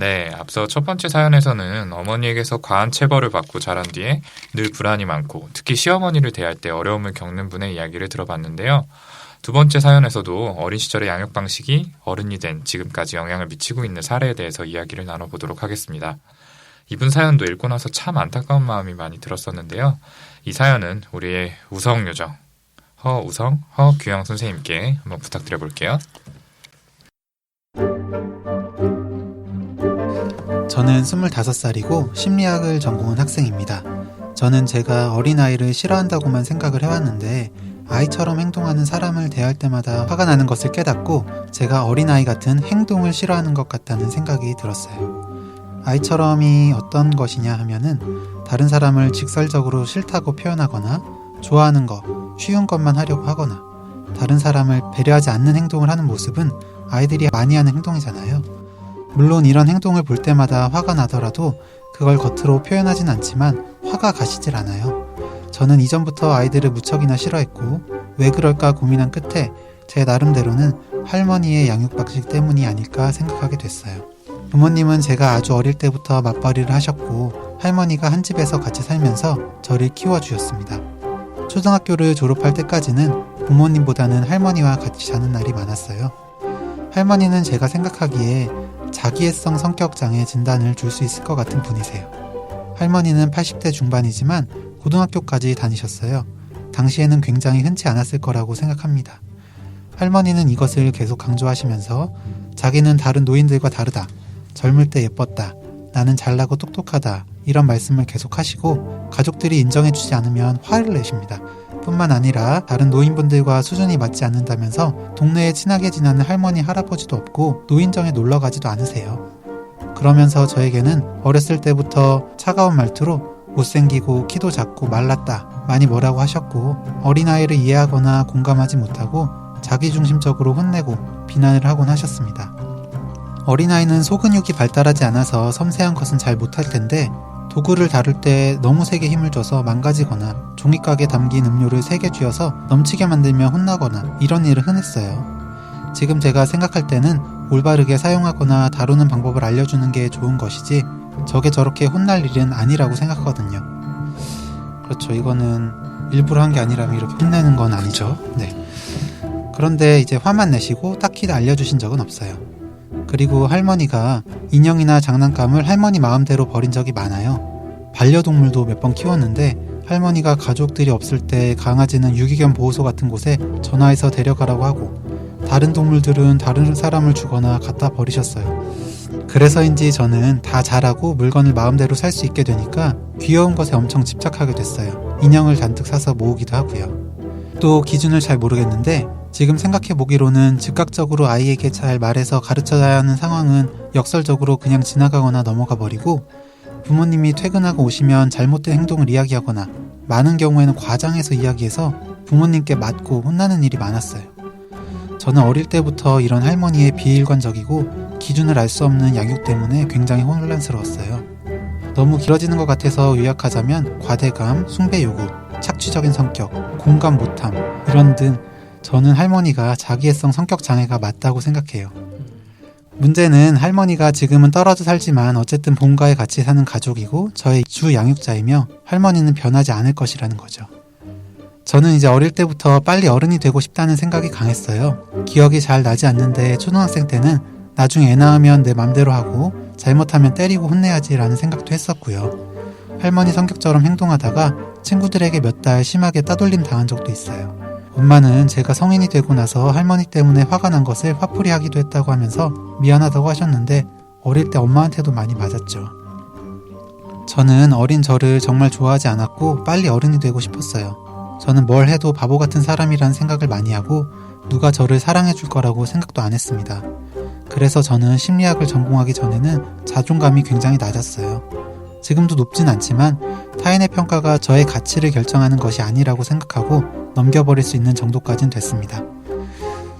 네, 앞서 첫 번째 사연에서는 어머니에게서 과한 체벌을 받고 자란 뒤에 늘 불안이 많고 특히 시어머니를 대할 때 어려움을 겪는 분의 이야기를 들어봤는데요. 두 번째 사연에서도 어린 시절의 양육 방식이 어른이 된 지금까지 영향을 미치고 있는 사례에 대해서 이야기를 나눠보도록 하겠습니다. 이분 사연도 읽고 나서 참 안타까운 마음이 많이 들었었는데요. 이 사연은 우리의 우성요정 허규영 선생님께 한번 부탁드려 볼게요. 저는 25살이고 심리학을 전공한 학생입니다. 저는 제가 어린아이를 싫어한다고만 생각을 해왔는데 아이처럼 행동하는 사람을 대할 때마다 화가 나는 것을 깨닫고 제가 어린아이 같은 행동을 싫어하는 것 같다는 생각이 들었어요. 아이처럼이 어떤 것이냐 하면은 다른 사람을 직설적으로 싫다고 표현하거나 좋아하는 것, 쉬운 것만 하려고 하거나 다른 사람을 배려하지 않는 행동을 하는 모습은 아이들이 많이 하는 행동이잖아요. 물론 이런 행동을 볼 때마다 화가 나더라도 그걸 겉으로 표현하진 않지만 화가 가시질 않아요. 저는 이전부터 아이들을 무척이나 싫어했고 왜 그럴까 고민한 끝에 제 나름대로는 할머니의 양육 방식 때문이 아닐까 생각하게 됐어요. 부모님은 제가 아주 어릴 때부터 맞벌이를 하셨고 할머니가 한 집에서 같이 살면서 저를 키워주셨습니다. 초등학교를 졸업할 때까지는 부모님보다는 할머니와 같이 자는 날이 많았어요. 할머니는 제가 생각하기에 자기애성 성격장애 진단을 줄 수 있을 것 같은 분이세요. 할머니는 80대 중반이지만 고등학교까지 다니셨어요. 당시에는 굉장히 흔치 않았을 거라고 생각합니다. 할머니는 이것을 계속 강조하시면서 자기는 다른 노인들과 다르다, 젊을 때 예뻤다, 나는 잘나고 똑똑하다 이런 말씀을 계속 하시고 가족들이 인정해주지 않으면 화를 내십니다. 뿐만 아니라 다른 노인분들과 수준이 맞지 않는다면서 동네에 친하게 지내는 할머니 할아버지도 없고 노인정에 놀러가지도 않으세요. 그러면서 저에게는 어렸을 때부터 차가운 말투로 못생기고 키도 작고 말랐다 많이 뭐라고 하셨고 어린아이를 이해하거나 공감하지 못하고 자기중심적으로 혼내고 비난을 하곤 하셨습니다. 어린아이는 소근육이 발달하지 않아서 섬세한 것은 잘 못할 텐데 도구를 다룰 때 너무 세게 힘을 줘서 망가지거나 종이각에 담긴 음료를 세게 쥐어서 넘치게 만들면 혼나거나 이런 일은 흔했어요. 지금 제가 생각할 때는 올바르게 사용하거나 다루는 방법을 알려주는 게 좋은 것이지 저게 저렇게 혼날 일은 아니라고 생각하거든요. 그렇죠. 이거는 일부러 한 게 아니라면 이렇게 혼내는 건 아니죠. 네. 그런데 이제 화만 내시고 딱히 알려주신 적은 없어요. 그리고 할머니가 인형이나 장난감을 할머니 마음대로 버린 적이 많아요. 반려동물도 몇 번 키웠는데 할머니가 가족들이 없을 때 강아지는 유기견 보호소 같은 곳에 전화해서 데려가라고 하고 다른 동물들은 다른 사람을 주거나 갖다 버리셨어요. 그래서인지 저는 다 잘하고 물건을 마음대로 살 수 있게 되니까 귀여운 것에 엄청 집착하게 됐어요. 인형을 잔뜩 사서 모으기도 하고요. 또 기준을 잘 모르겠는데 지금 생각해보기로는 즉각적으로 아이에게 잘 말해서 가르쳐야 하는 상황은 역설적으로 그냥 지나가거나 넘어가 버리고 부모님이 퇴근하고 오시면 잘못된 행동을 이야기하거나 많은 경우에는 과장해서 이야기해서 부모님께 맞고 혼나는 일이 많았어요. 저는 어릴 때부터 이런 할머니의 비일관적이고 기준을 알 수 없는 양육 때문에 굉장히 혼란스러웠어요. 너무 길어지는 것 같아서 요약하자면 과대감, 숭배 요구, 착취적인 성격, 공감 못함 이런 등 저는 할머니가 자기애성 성격 장애가 맞다고 생각해요. 문제는 할머니가 지금은 떨어져 살지만 어쨌든 본가에 같이 사는 가족이고 저의 주 양육자이며 할머니는 변하지 않을 것이라는 거죠. 저는 이제 어릴 때부터 빨리 어른이 되고 싶다는 생각이 강했어요. 기억이 잘 나지 않는데 초등학생 때는 나중에 애 낳으면 내 맘대로 하고 잘못하면 때리고 혼내야지 라는 생각도 했었고요. 할머니 성격처럼 행동하다가 친구들에게 몇 달 심하게 따돌림 당한 적도 있어요. 엄마는 제가 성인이 되고 나서 할머니 때문에 화가 난 것을 화풀이 하기도 했다고 하면서 미안하다고 하셨는데 어릴 때 엄마한테도 많이 맞았죠. 저는 어린 저를 정말 좋아하지 않았고 빨리 어른이 되고 싶었어요. 저는 뭘 해도 바보 같은 사람이라는 생각을 많이 하고 누가 저를 사랑해줄 거라고 생각도 안 했습니다. 그래서 저는 심리학을 전공하기 전에는 자존감이 굉장히 낮았어요. 지금도 높진 않지만 타인의 평가가 저의 가치를 결정하는 것이 아니라고 생각하고 넘겨버릴 수 있는 정도까지는 됐습니다.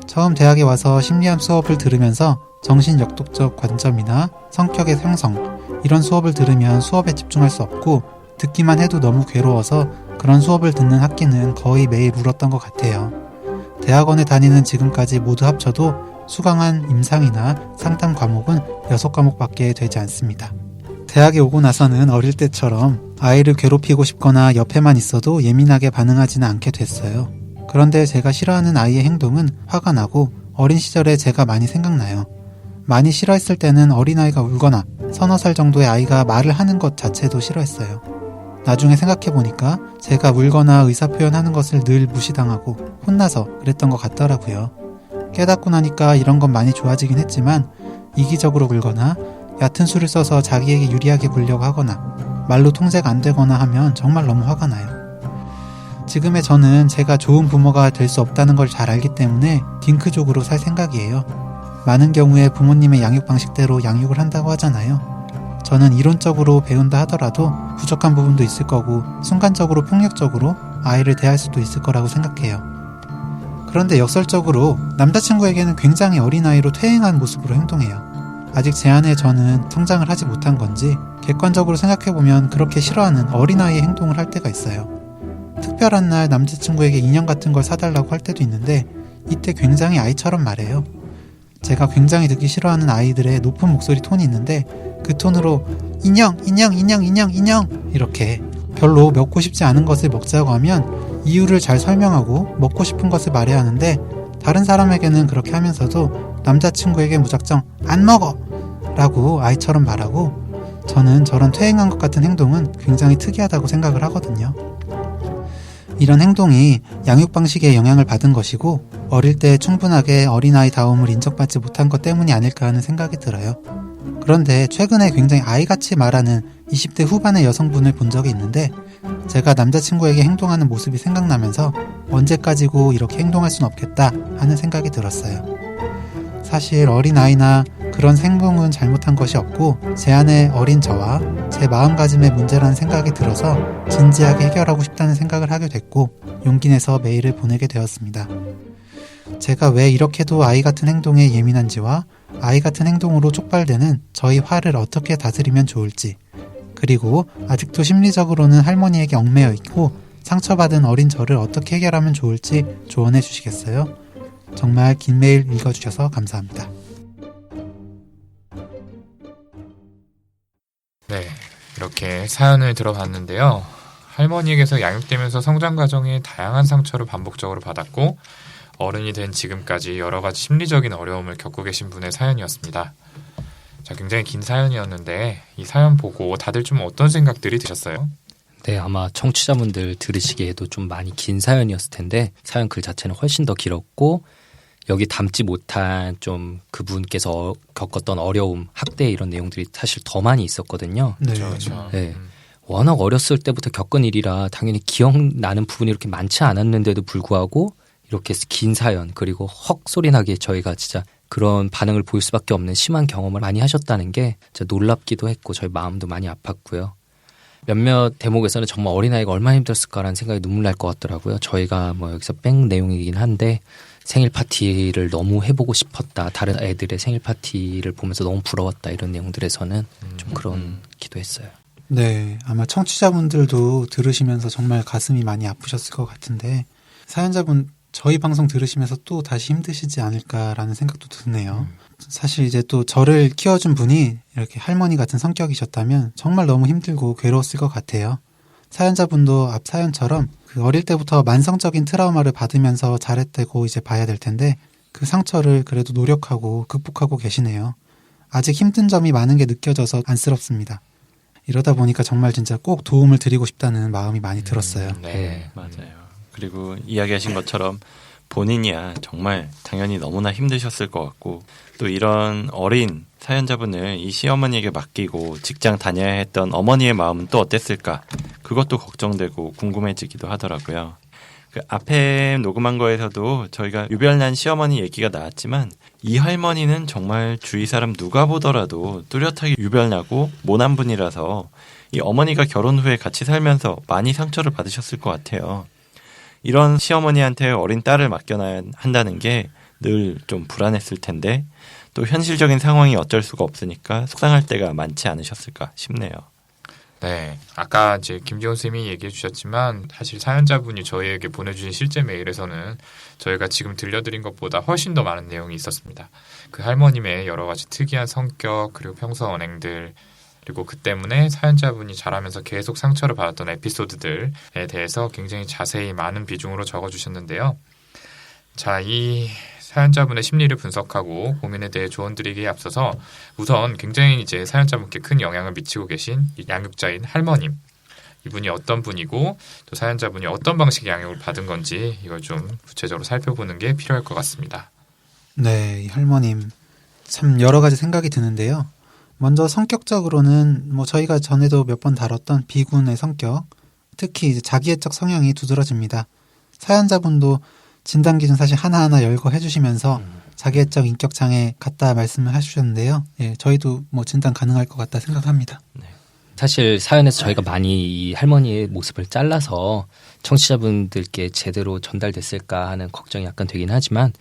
처음 대학에 와서 심리학 수업을 들으면서 정신역독적 관점이나 성격의 형성 이런 수업을 들으면 수업에 집중할 수 없고 듣기만 해도 너무 괴로워서 그런 수업을 듣는 학기는 거의 매일 울었던 것 같아요. 대학원에 다니는 지금까지 모두 합쳐도 수강한 임상이나 상담 과목은 6과목밖에 되지 않습니다. 대학에 오고 나서는 어릴 때처럼 아이를 괴롭히고 싶거나 옆에만 있어도 예민하게 반응하지는 않게 됐어요. 그런데 제가 싫어하는 아이의 행동은 화가 나고 어린 시절에 제가 많이 생각나요. 많이 싫어했을 때는 어린아이가 울거나 서너 살 정도의 아이가 말을 하는 것 자체도 싫어했어요. 나중에 생각해보니까 제가 울거나 의사표현하는 것을 늘 무시당하고 혼나서 그랬던 것 같더라고요. 깨닫고 나니까 이런 건 많이 좋아지긴 했지만 이기적으로 굴거나 얕은 수를 써서 자기에게 유리하게 굴려고 하거나 말로 통제가 안 되거나 하면 정말 너무 화가 나요. 지금의 저는 제가 좋은 부모가 될 수 없다는 걸 잘 알기 때문에 딩크족으로 살 생각이에요. 많은 경우에 부모님의 양육 방식대로 양육을 한다고 하잖아요. 저는 이론적으로 배운다 하더라도 부족한 부분도 있을 거고 순간적으로 폭력적으로 아이를 대할 수도 있을 거라고 생각해요. 그런데 역설적으로 남자친구에게는 굉장히 어린아이로 퇴행한 모습으로 행동해요. 아직 제 안에 저는 성장을 하지 못한 건지 객관적으로 생각해보면 그렇게 싫어하는 어린아이의 행동을 할 때가 있어요. 특별한 날 남자친구에게 인형 같은 걸 사달라고 할 때도 있는데 이때 굉장히 아이처럼 말해요. 제가 굉장히 듣기 싫어하는 아이들의 높은 목소리 톤이 있는데 그 톤으로 인형 이렇게 별로 먹고 싶지 않은 것을 먹자고 하면 이유를 잘 설명하고 먹고 싶은 것을 말해야 하는데 다른 사람에게는 그렇게 하면서도 남자친구에게 무작정 안 먹어! 라고 아이처럼 말하고 저는 저런 퇴행한 것 같은 행동은 굉장히 특이하다고 생각을 하거든요. 이런 행동이 양육 방식에 영향을 받은 것이고 어릴 때 충분하게 어린아이다움을 인정받지 못한 것 때문이 아닐까 하는 생각이 들어요. 그런데 최근에 굉장히 아이같이 말하는 20대 후반의 여성분을 본 적이 있는데 제가 남자친구에게 행동하는 모습이 생각나면서 언제까지고 이렇게 행동할 순 없겠다 하는 생각이 들었어요. 사실 어린아이나 그런 행동은 잘못한 것이 없고 제 안에 어린 저와 제 마음가짐의 문제라는 생각이 들어서 진지하게 해결하고 싶다는 생각을 하게 됐고 용기 내서 메일을 보내게 되었습니다. 제가 왜 이렇게도 아이 같은 행동에 예민한지와 아이 같은 행동으로 촉발되는 저희 화를 어떻게 다스리면 좋을지, 그리고 아직도 심리적으로는 할머니에게 얽매여 있고 상처받은 어린 저를 어떻게 해결하면 좋을지 조언해 주시겠어요? 정말 긴 메일 읽어주셔서 감사합니다. 네, 이렇게 사연을 들어봤는데요. 할머니에게서 양육되면서 성장 과정에 다양한 상처를 반복적으로 받았고 어른이 된 지금까지 여러 가지 심리적인 어려움을 겪고 계신 분의 사연이었습니다. 자, 굉장히 긴 사연이었는데 이 사연 보고 다들 좀 어떤 생각들이 드셨어요? 네, 아마 청취자분들 들으시기에도 좀 많이 긴 사연이었을 텐데 사연 글 자체는 훨씬 더 길었고 여기 담지 못한 좀 그분께서 겪었던 어려움, 학대 이런 내용들이 사실 더 많이 있었거든요. 네. 그렇죠. 네. 워낙 어렸을 때부터 겪은 일이라 당연히 기억나는 부분이 이렇게 많지 않았는데도 불구하고 이렇게 긴 사연 그리고 헉 소리 나게 저희가 진짜 그런 반응을 보일 수밖에 없는 심한 경험을 많이 하셨다는 게 진짜 놀랍기도 했고 저희 마음도 많이 아팠고요. 몇몇 대목에서는 정말 어린아이가 얼마나 힘들었을까라는 생각이 눈물 날 것 같더라고요. 저희가 뭐 여기서 뺀 내용이긴 한데 생일 파티를 너무 해보고 싶었다. 다른 애들의 생일 파티를 보면서 너무 부러웠다. 이런 내용들에서는 좀 그런 기도했어요. 네, 아마 청취자분들도 들으시면서 정말 가슴이 많이 아프셨을 것 같은데 사연자분 저희 방송 들으시면서 또 다시 힘드시지 않을까라는 생각도 드네요. 사실 이제 또 저를 키워준 분이 이렇게 할머니 같은 성격이셨다면 정말 너무 힘들고 괴로웠을 것 같아요. 사연자분도 앞 사연처럼 그 어릴 때부터 만성적인 트라우마를 받으면서 자랐다고 이제 봐야 될 텐데 그 상처를 그래도 노력하고 극복하고 계시네요. 아직 힘든 점이 많은 게 느껴져서 안쓰럽습니다. 이러다 보니까 정말 진짜 꼭 도움을 드리고 싶다는 마음이 많이 들었어요. 네, 맞아요. 그리고 이야기하신 것처럼 본인이야 정말 당연히 너무나 힘드셨을 것 같고 또 이런 어린 사연자분을 이 시어머니에게 맡기고 직장 다녀야 했던 어머니의 마음은 또 어땠을까 그것도 걱정되고 궁금해지기도 하더라고요. 그 앞에 녹음한 거에서도 저희가 유별난 시어머니 얘기가 나왔지만 이 할머니는 정말 주위 사람 누가 보더라도 뚜렷하게 유별나고 모난 분이라서 이 어머니가 결혼 후에 같이 살면서 많이 상처를 받으셨을 것 같아요. 이런 시어머니한테 어린 딸을 맡겨놔야 한다는 게 늘 좀 불안했을 텐데 또 현실적인 상황이 어쩔 수가 없으니까 속상할 때가 많지 않으셨을까 싶네요. 네, 아까 이제 김기훈 쌤이 얘기해 주셨지만 사실 사연자분이 저희에게 보내주신 실제 메일에서는 저희가 지금 들려드린 것보다 훨씬 더 많은 내용이 있었습니다. 그 할머님의 여러 가지 특이한 성격 그리고 평소 언행들 그리고 그 때문에 사연자분이 자라면서 계속 상처를 받았던 에피소드들에 대해서 굉장히 자세히 많은 비중으로 적어주셨는데요. 자, 이 사연자분의 심리를 분석하고 고민에 대해 조언드리기에 앞서서 우선 굉장히 이제 사연자분께 큰 영향을 미치고 계신 이 양육자인 할머님, 이분이 어떤 분이고 또 사연자분이 어떤 방식의 양육을 받은 건지 이걸 좀 구체적으로 살펴보는 게 필요할 것 같습니다. 네, 이 할머님 참 여러 가지 생각이 드는데요. 먼저 성격적으로는 뭐 저희가 전에도 몇 번 다뤘던 비군의 성격, 특히 이제 자기애적 성향이 두드러집니다. 사연자분도 진단 기준 사실 하나하나 열거해 주시면서 자기애적 인격 장애 같다 말씀을 해주셨는데요. 예, 저희도 뭐 진단 가능할 것 같다 생각합니다. 사실 사연에서 저희가 많이 이 할머니의 모습을 잘라서 청취자분들께 제대로 전달됐을까 하는 걱정이 약간 되긴 하지만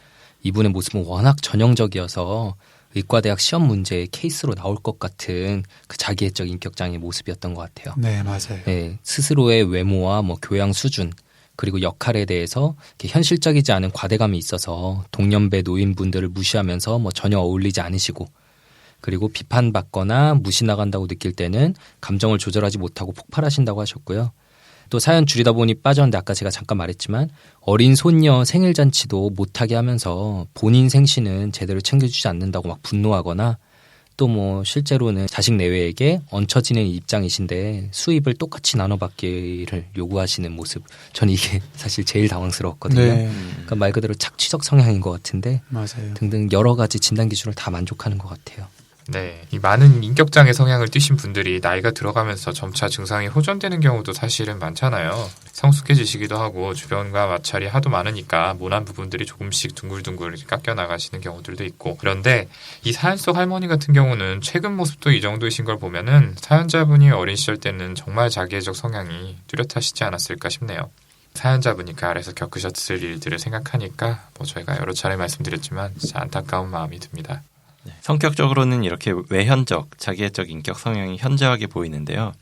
이분의 모습은 워낙 전형적이어서 의과대학 시험 문제의 케이스로 나올 것 같은 그 자기애적 인격장애 모습이었던 것 같아요. 네, 맞아요. 네, 스스로의 외모와 뭐 교양 수준 그리고 역할에 대해서 이렇게 현실적이지 않은 과대감이 있어서 동년배 노인분들을 무시하면서 뭐 전혀 어울리지 않으시고 그리고 비판받거나 무시 나간다고 느낄 때는 감정을 조절하지 못하고 폭발하신다고 하셨고요. 또 사연 줄이다 보니 빠졌는데 아까 제가 잠깐 말했지만 어린 손녀 생일잔치도 못하게 하면서 본인 생신은 제대로 챙겨주지 않는다고 막 분노하거나 또 뭐 실제로는 자식 내외에게 얹혀 지내는 입장이신데 수입을 똑같이 나눠받기를 요구하시는 모습. 저는 이게 사실 제일 당황스러웠거든요. 네, 그러니까 말 그대로 착취적 성향인 것 같은데 맞아요. 등등 여러 가지 진단 기준을 다 만족하는 것 같아요. 네, 이 많은 인격장애 성향을 띠신 분들이 나이가 들어가면서 점차 증상이 호전되는 경우도 사실은 많잖아요. 성숙해지시기도 하고 주변과 마찰이 하도 많으니까 모난 부분들이 조금씩 둥글둥글 깎여 나가시는 경우들도 있고 그런데 이 사연 속 할머니 같은 경우는 최근 모습도 이 정도이신 걸 보면은 사연자분이 어린 시절 때는 정말 자기애적 성향이 뚜렷하시지 않았을까 싶네요. 사연자분이 그 아래서 겪으셨을 일들을 생각하니까 뭐 저희가 여러 차례 말씀드렸지만 진짜 안타까운 마음이 듭니다. 성격적으로는 이렇게 외현적, 자기애적 인격 성향이 현저하게 보이는데요.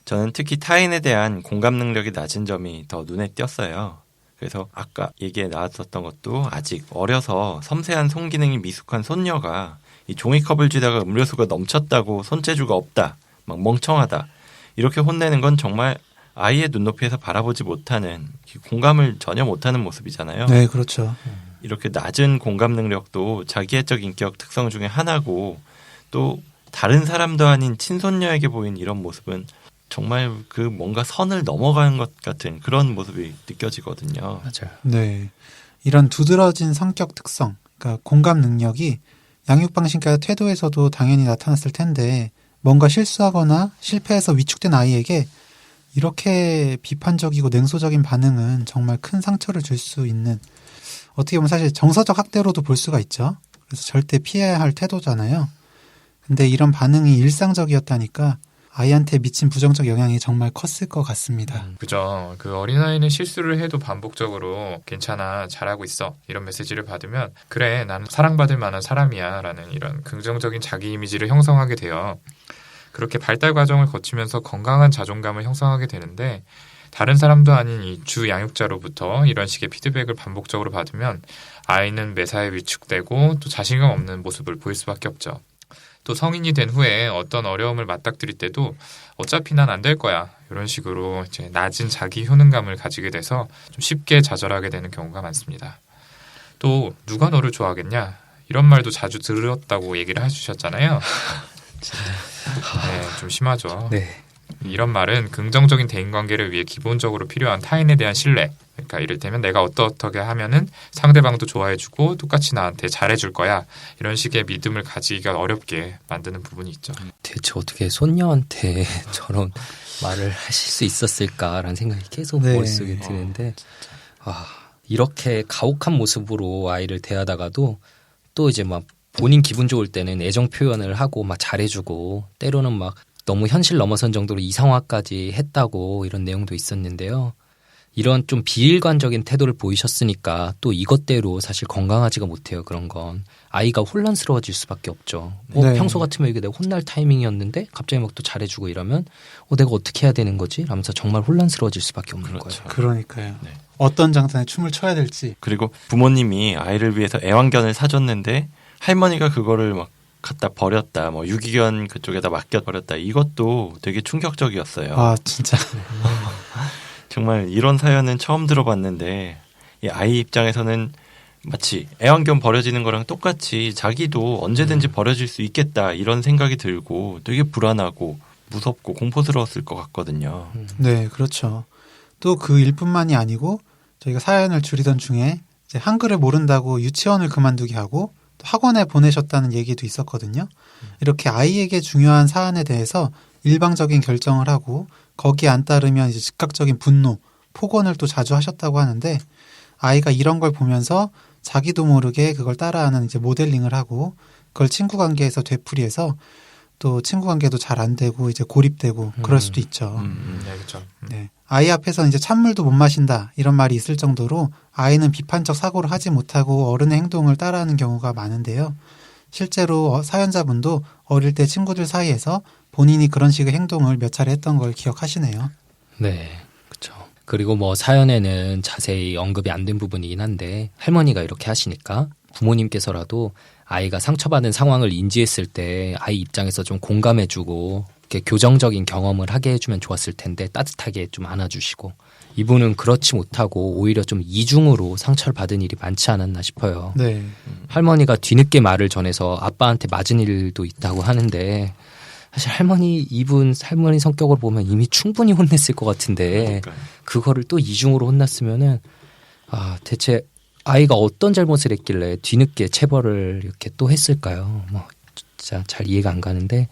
저는 특히 타인에 대한 공감 능력이 낮은 점이 더 눈에 띄었어요. 그래서 아까 얘기에 나왔었던 것도 아직 어려서 섬세한 손기능이 미숙한 손녀가 이 종이컵을 쥐다가 음료수가 넘쳤다고 손재주가 없다, 막 멍청하다 이렇게 혼내는 건 정말 아이의 눈높이에서 바라보지 못하는 공감을 전혀 못하는 모습이잖아요. 네, 그렇죠. 이렇게 낮은 공감 능력도 자기애적 인격 특성 중에 하나고 또 다른 사람도 아닌 친손녀에게 보인 이런 모습은 정말 그 뭔가 선을 넘어가는 것 같은 그런 모습이 느껴지거든요. 맞아요. 네, 이런 두드러진 성격 특성, 그러니까 공감 능력이 양육 방식과 태도에서도 당연히 나타났을 텐데 뭔가 실수하거나 실패해서 위축된 아이에게 이렇게 비판적이고 냉소적인 반응은 정말 큰 상처를 줄 수 있는 어떻게 보면 사실 정서적 학대로도 볼 수가 있죠. 그래서 절대 피해야 할 태도잖아요. 근데 이런 반응이 일상적이었다니까 아이한테 미친 부정적 영향이 정말 컸을 것 같습니다. 그죠. 그 어린아이는 실수를 해도 반복적으로 괜찮아, 잘하고 있어 이런 메시지를 받으면 그래, 나는 사랑받을 만한 사람이야 라는 이런 긍정적인 자기 이미지를 형성하게 돼요. 그렇게 발달 과정을 거치면서 건강한 자존감을 형성하게 되는데 다른 사람도 아닌 이 주 양육자로부터 이런 식의 피드백을 반복적으로 받으면 아이는 매사에 위축되고 또 자신감 없는 모습을 보일 수밖에 없죠. 또 성인이 된 후에 어떤 어려움을 맞닥뜨릴 때도 어차피 난 안 될 거야 이런 식으로 이제 낮은 자기 효능감을 가지게 돼서 좀 쉽게 좌절하게 되는 경우가 많습니다. 또 누가 너를 좋아하겠냐 이런 말도 자주 들었다고 얘기를 해주셨잖아요. 네, 좀 심하죠. 네. 이런 말은 긍정적인 대인관계를 위해 기본적으로 필요한 타인에 대한 신뢰. 그러니까 이를테면 내가 어떻게 하면은 상대방도 좋아해주고 똑같이 나한테 잘해줄 거야. 이런 식의 믿음을 가지기가 어렵게 만드는 부분이 있죠. 대체 어떻게 손녀한테 저런 말을 하실 수 있었을까라는 생각이 계속 네. 머릿속에 드는데 이렇게 가혹한 모습으로 아이를 대하다가도 또 이제 막 본인 기분 좋을 때는 애정 표현을 하고 막 잘해주고 때로는 막 너무 현실 넘어선 정도로 이상화까지 했다고 이런 내용도 있었는데요. 이런 좀 비일관적인 태도를 보이셨으니까 또 이것대로 사실 건강하지가 못해요. 그런 건 아이가 혼란스러워질 수밖에 없죠. 네. 평소 같으면 이게 내가 혼날 타이밍이었는데 갑자기 막 또 잘해주고 이러면 내가 어떻게 해야 되는 거지? 라면서 정말 혼란스러워질 수밖에 없는 그렇죠. 거예요. 그러니까요. 네. 어떤 장단에 춤을 춰야 될지. 그리고 부모님이 아이를 위해서 애완견을 사줬는데 할머니가 그거를 막 갖다 버렸다, 뭐 유기견 그쪽에다 맡겨 버렸다. 이것도 되게 충격적이었어요. 아, 진짜. 정말 이런 사연은 처음 들어봤는데 이 아이 입장에서는 마치 애완견 버려지는 거랑 똑같이 자기도 언제든지 버려질 수 있겠다 이런 생각이 들고 되게 불안하고 무섭고 공포스러웠을 것 같거든요. 네, 그렇죠. 또 그 일뿐만이 아니고 저희가 사연을 줄이던 중에 이제 한글을 모른다고 유치원을 그만두게 하고 또 학원에 보내셨다는 얘기도 있었거든요. 이렇게 아이에게 중요한 사안에 대해서 일방적인 결정을 하고 거기에 안 따르면 이제 즉각적인 분노, 폭언을 또 자주 하셨다고 하는데 아이가 이런 걸 보면서 자기도 모르게 그걸 따라하는 이제 모델링을 하고 그걸 친구 관계에서 되풀이해서 또 친구 관계도 잘 안 되고 이제 고립되고 그럴 수도 있죠. 네, 그렇죠. 네. 아이 앞에서 이제 찬물도 못 마신다 이런 말이 있을 정도로 아이는 비판적 사고를 하지 못하고 어른의 행동을 따라하는 경우가 많은데요. 실제로 사연자분도 어릴 때 친구들 사이에서 본인이 그런 식의 행동을 몇 차례 했던 걸 기억하시네요. 네, 그렇죠. 그리고 뭐 사연에는 자세히 언급이 안 된 부분이긴 한데 할머니가 이렇게 하시니까 부모님께서라도 아이가 상처받은 상황을 인지했을 때 아이 입장에서 좀 공감해주고 이렇게 교정적인 경험을 하게 해주면 좋았을 텐데 따뜻하게 좀 안아주시고 이분은 그렇지 못하고 오히려 좀 이중으로 상처를 받은 일이 많지 않았나 싶어요. 네. 할머니가 뒤늦게 말을 전해서 아빠한테 맞은 일도 있다고 하는데 사실 할머니 성격을 보면 이미 충분히 혼냈을 것 같은데 그러니까요. 그거를 또 이중으로 혼났으면은 대체 아이가 어떤 잘못을 했길래 뒤늦게 체벌을 이렇게 또 했을까요? 뭐 진짜 잘 이해가 안 가는데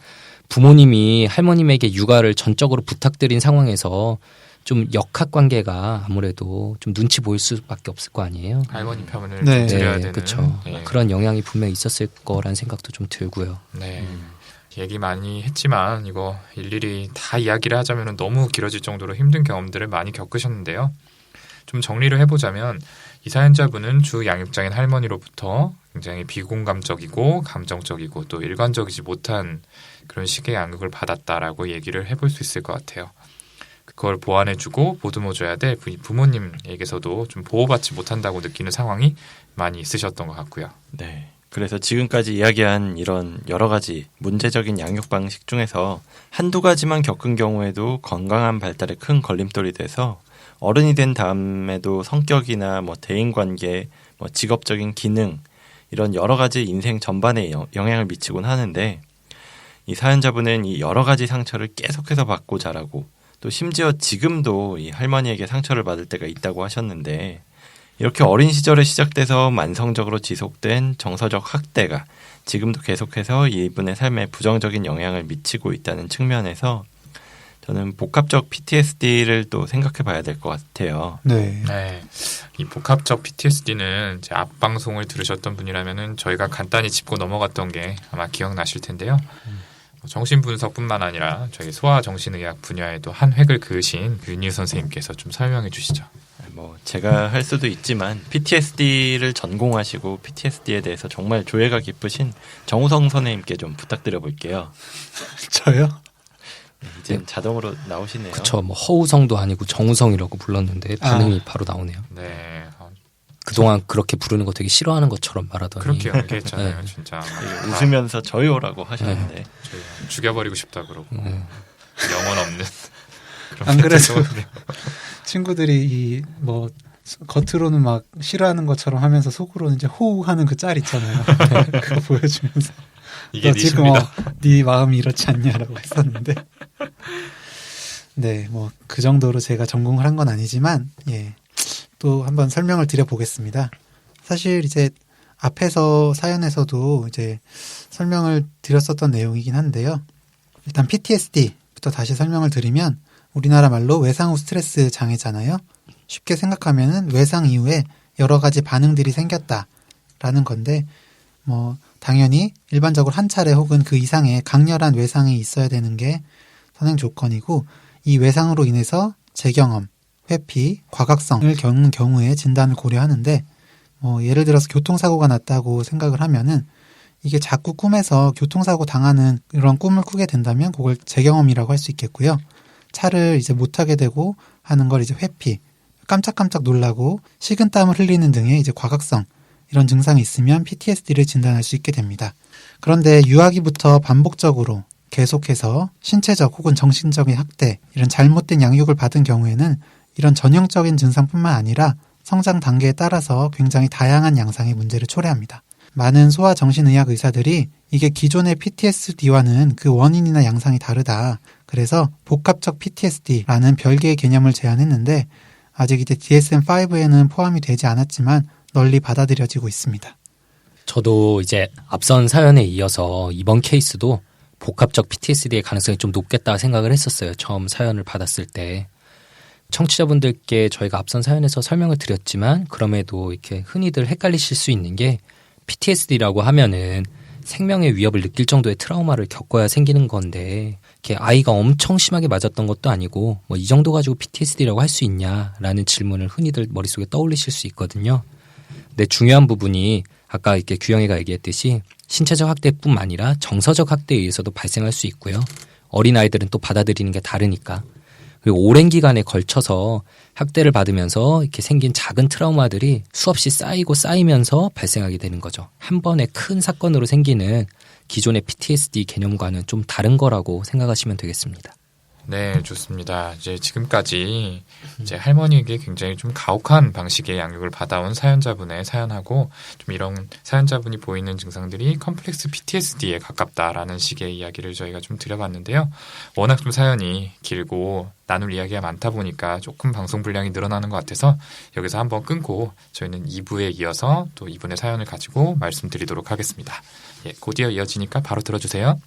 부모님이 할머님에게 육아를 전적으로 부탁드린 상황에서 좀 역학 관계가 아무래도 좀 눈치 보일 수밖에 없을 거 아니에요. 할머니 편을 네. 좀 들어야 되는. 그렇죠. 네. 그런 영향이 분명히 있었을 거란 생각도 좀 들고요. 네. 얘기 많이 했지만 이거 일일이 다 이야기를 하자면 너무 길어질 정도로 힘든 경험들을 많이 겪으셨는데요. 좀 정리를 해보자면 이 사연자분은 주 양육자인 할머니로부터 굉장히 비공감적이고 감정적이고 또 일관적이지 못한 그런 식의 양육을 받았다라고 얘기를 해볼 수 있을 것 같아요. 그걸 보완해주고 보듬어줘야 될 부모님에게서도 좀 보호받지 못한다고 느끼는 상황이 많이 있으셨던 것 같고요. 네. 그래서 지금까지 이야기한 이런 여러 가지 문제적인 양육 방식 중에서 한두 가지만 겪은 경우에도 건강한 발달에 큰 걸림돌이 돼서 어른이 된 다음에도 성격이나 뭐 대인관계, 뭐 직업적인 기능 이런 여러 가지 인생 전반에 영향을 미치곤 하는데 이 사연자분은 이 여러 가지 상처를 계속해서 받고 자라고 또 심지어 지금도 이 할머니에게 상처를 받을 때가 있다고 하셨는데 이렇게 어린 시절에 시작돼서 만성적으로 지속된 정서적 학대가 지금도 계속해서 이분의 삶에 부정적인 영향을 미치고 있다는 측면에서 저는 복합적 PTSD를 또 생각해 봐야 될 것 같아요. 네. 네, 이 복합적 PTSD는 제 앞 방송을 들으셨던 분이라면은 저희가 간단히 짚고 넘어갔던 게 아마 기억나실 텐데요. 정신분석뿐만 아니라 저희 소아정신의학 분야에도 한 획을 그으신 윤희 선생님께서 좀 설명해 주시죠. 뭐 제가 할 수도 있지만 PTSD를 전공하시고 PTSD에 대해서 정말 조예가 깊으신 정우성 선생님께 좀 부탁드려 볼게요. 저요? 이제 자동으로 나오시네요. 그쵸. 뭐 허우성도 아니고 정우성이라고 불렀는데 반응이 바로 나오네요. 네, 그동안 그렇게 부르는 거 되게 싫어하는 것처럼 말하더니 그렇게 연기했잖아요. 네. 진짜 이게 웃으면서 저요라고 하셨는데 저희 죽여버리고 싶다 그러고 영혼 없는. 그런 안 그래도 멘트도 친구들이 이 뭐 겉으로는 막 싫어하는 것처럼 하면서 속으로는 이제 호우하는 그 짤 있잖아요. 그거 보여주면서 이게 너 네 지금 춤이다. 네 마음이 이렇지 않냐라고 했었는데 네, 뭐 그 정도로 제가 전공을 한 건 아니지만 예, 또 한번 설명을 드려보겠습니다. 사실 이제 앞에서 사연에서도 이제 설명을 드렸었던 내용이긴 한데요. 일단 PTSD부터 다시 설명을 드리면 우리나라 말로 외상 후 스트레스 장애잖아요. 쉽게 생각하면은 외상 이후에 여러 가지 반응들이 생겼다라는 건데 뭐 당연히 일반적으로 한 차례 혹은 그 이상의 강렬한 외상이 있어야 되는 게 선행 조건이고 이 외상으로 인해서 재경험 회피, 과각성을 겪는 경우에 진단을 고려하는데 예를 들어서 교통사고가 났다고 생각을 하면은 이게 자꾸 꿈에서 교통사고 당하는 이런 꿈을 꾸게 된다면 그걸 재경험이라고 할 수 있겠고요. 차를 이제 못 타게 되고 하는 걸 이제 회피, 깜짝깜짝 놀라고 식은땀을 흘리는 등의 이제 과각성 이런 증상이 있으면 PTSD를 진단할 수 있게 됩니다. 그런데 유아기부터 반복적으로 계속해서 신체적 혹은 정신적인 학대, 이런 잘못된 양육을 받은 경우에는 이런 전형적인 증상뿐만 아니라 성장 단계에 따라서 굉장히 다양한 양상의 문제를 초래합니다. 많은 소아정신의학 의사들이 이게 기존의 PTSD와는 그 원인이나 양상이 다르다. 그래서 복합적 PTSD라는 별개의 개념을 제안했는데 아직 이제 DSM-5에는 포함이 되지 않았지만 널리 받아들여지고 있습니다. 저도 이제 앞선 사연에 이어서 이번 케이스도 복합적 PTSD의 가능성이 좀 높겠다 생각을 했었어요. 처음 사연을 받았을 때. 청취자분들께 저희가 앞선 사연에서 설명을 드렸지만 그럼에도 이렇게 흔히들 헷갈리실 수 있는 게 PTSD라고 하면은 생명의 위협을 느낄 정도의 트라우마를 겪어야 생기는 건데 이렇게 아이가 엄청 심하게 맞았던 것도 아니고 뭐 이 정도 가지고 PTSD라고 할 수 있냐라는 질문을 흔히들 머릿속에 떠올리실 수 있거든요. 근데 중요한 부분이 아까 이렇게 규영이가 얘기했듯이 신체적 학대뿐만 아니라 정서적 학대에 의해서도 발생할 수 있고요. 어린아이들은 또 받아들이는 게 다르니까. 그리고 오랜 기간에 걸쳐서 학대를 받으면서 이렇게 생긴 작은 트라우마들이 수없이 쌓이고 쌓이면서 발생하게 되는 거죠. 한 번에 큰 사건으로 생기는 기존의 PTSD 개념과는 좀 다른 거라고 생각하시면 되겠습니다. 네, 좋습니다. 이제 지금까지 이제 할머니에게 굉장히 좀 가혹한 방식의 양육을 받아온 사연자분의 사연하고 좀 이런 사연자분이 보이는 증상들이 컴플렉스 PTSD에 가깝다라는 식의 이야기를 저희가 좀 드려봤는데요. 워낙 좀 사연이 길고 나눌 이야기가 많다 보니까 조금 방송 분량이 늘어나는 것 같아서 여기서 한번 끊고 저희는 2부에 이어서 또 이분의 사연을 가지고 말씀드리도록 하겠습니다. 예, 곧이어 이어지니까 바로 들어주세요.